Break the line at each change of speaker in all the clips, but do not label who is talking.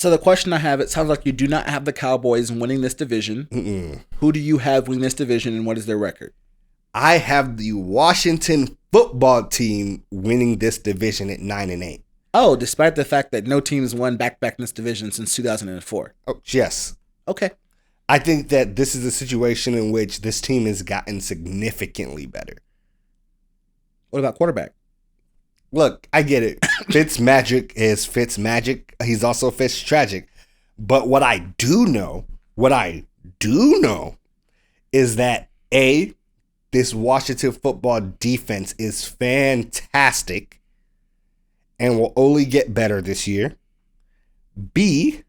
So the question I have, it sounds like you do not have the Cowboys winning this division.
Mm-mm.
Who do you have winning this division, and what is their record?
I have the Washington football team winning this division at 9-8.
Oh, despite the fact that no teams won back-to-back in this division since 2004.
Oh, yes.
Okay.
I think that this is a situation in which this team has gotten significantly better.
What about quarterback?
Look, I get it. Fitz magic is Fitz magic. He's also Fitz tragic. But what I do know is that this Washington football defense is fantastic and will only get better this year. B,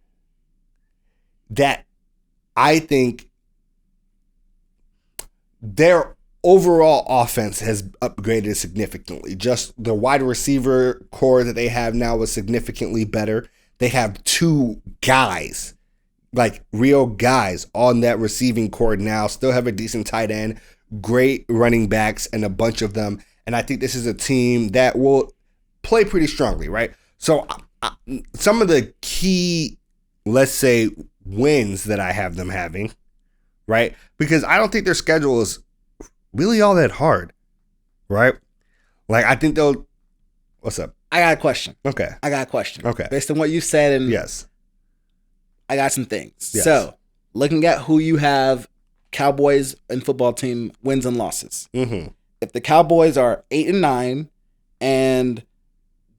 that I think their overall offense has upgraded significantly. Just the wide receiver core that they have now is significantly better. They have two guys, like real guys, on that receiving core now. Still have a decent tight end, great running backs, and a bunch of them. And I think this is a team that will play pretty strongly, right? So some of the key, let's say, wins that I have them having, right? Because I don't think their schedule is really all that hard, right? Like, I think they'll... What's up?
I got a question.
Okay. Okay.
Based on what you said, and
yes,
I got some things.
Yes.
So, looking at who you have, Cowboys and football team wins and losses.
Mm-hmm.
If the Cowboys are 8-9 and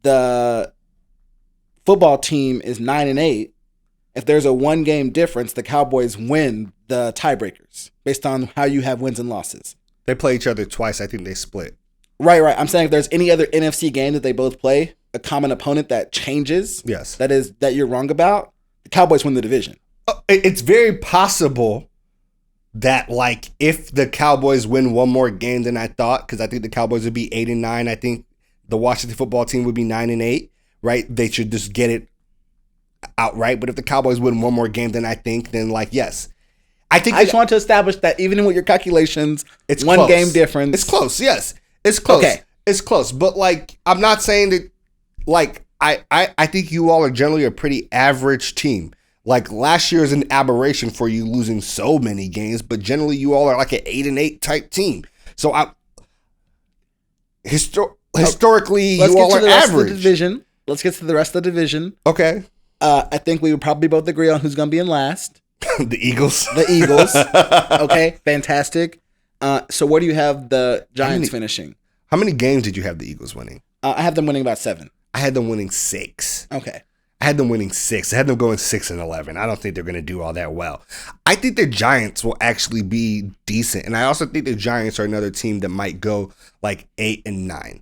the football team is 9-8, if there's a 1-game difference, the Cowboys win the tiebreakers based on how you have wins and losses.
They play each other twice. I think they split.
Right. I'm saying if there's any other NFC game that they both play, a common opponent that changes,
Yes.
that you're wrong about, the Cowboys win the division.
It's very possible that, like, if the Cowboys win one more game than I thought, because I think the Cowboys would be 8-9, I think the Washington football team would be 9-8, right? They should just get it outright. But if the Cowboys win one more game than I think, then, like, yes. I
just want to establish that even with your calculations,
it's
one
close.
game difference.
It's close, yes. It's close.
Okay.
It's close. But, like, I'm not saying that, like, I think you all are generally a pretty average team. Like, last year is an aberration for you losing so many games, but generally you all are like an 8-8 type team. So historically, you all are average.
Let's get to the rest of the division.
Okay.
I think we would probably both agree on who's going to be in last.
The Eagles.
The Eagles. Okay, fantastic. So where do you have the Giants finishing?
How many games did you have the Eagles winning?
I have them winning about 7.
I had them winning 6.
Okay.
I had them winning 6. I had them going 6-11. I don't think they're going to do all that well. I think the Giants will actually be decent. And I also think the Giants are another team that might go like 8-9.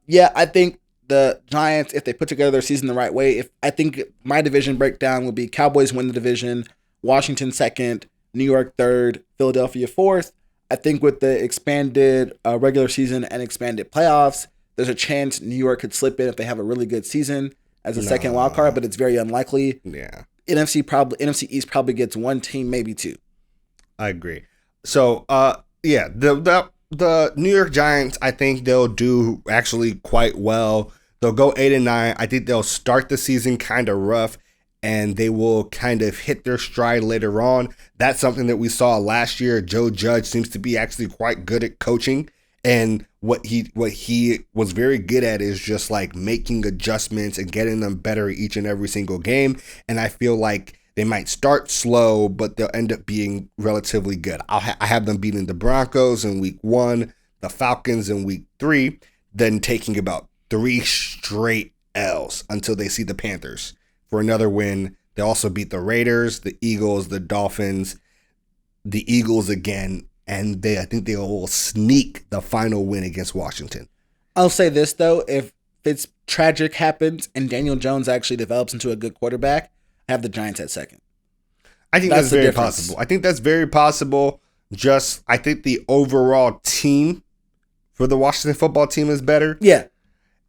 Yeah, I think the Giants, if they put together their season the right way, I think my division breakdown would be Cowboys win the division, Washington 2nd, New York 3rd, Philadelphia 4th. I think with the expanded regular season and expanded playoffs, there's a chance New York could slip in if they have a really good season as a second wild card, but it's very unlikely.
Yeah.
NFC East probably gets 1 team, maybe 2.
I agree. So, yeah, the New York Giants, I think they'll do actually quite well. They'll go 8-9. I think they'll start the season kind of rough, and they will kind of hit their stride later on. That's something that we saw last year. Joe Judge seems to be actually quite good at coaching, and what he was very good at is just like making adjustments and getting them better each and every single game. And I feel like they might start slow, but they'll end up being relatively good. I have them beating the Broncos in week 1, the Falcons in week 3, then taking about 3 straight L's until they see the Panthers for another win. They also beat the Raiders, the Eagles, the Dolphins, the Eagles again, and I think they will sneak the final win against Washington.
I'll say this, though. If it's tragic happens and Daniel Jones actually develops into a good quarterback, I have the Giants at 2nd.
I think that's very possible. I think that's very possible. Just, I think the overall team for the Washington football team is better.
Yeah.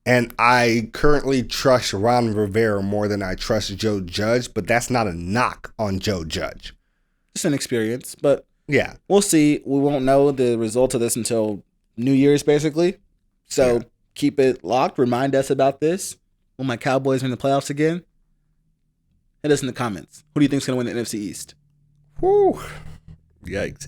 And I currently trust Ron Rivera more than I trust Joe Judge, but that's not a knock on Joe Judge.
It's an experience, but
yeah,
we'll see. We won't know the result of this until New Year's, basically. So Keep it locked. Remind us about this when my Cowboys are in the playoffs again. Hit us in the comments. Who do you think's gonna win the NFC East?
Whew. Yikes.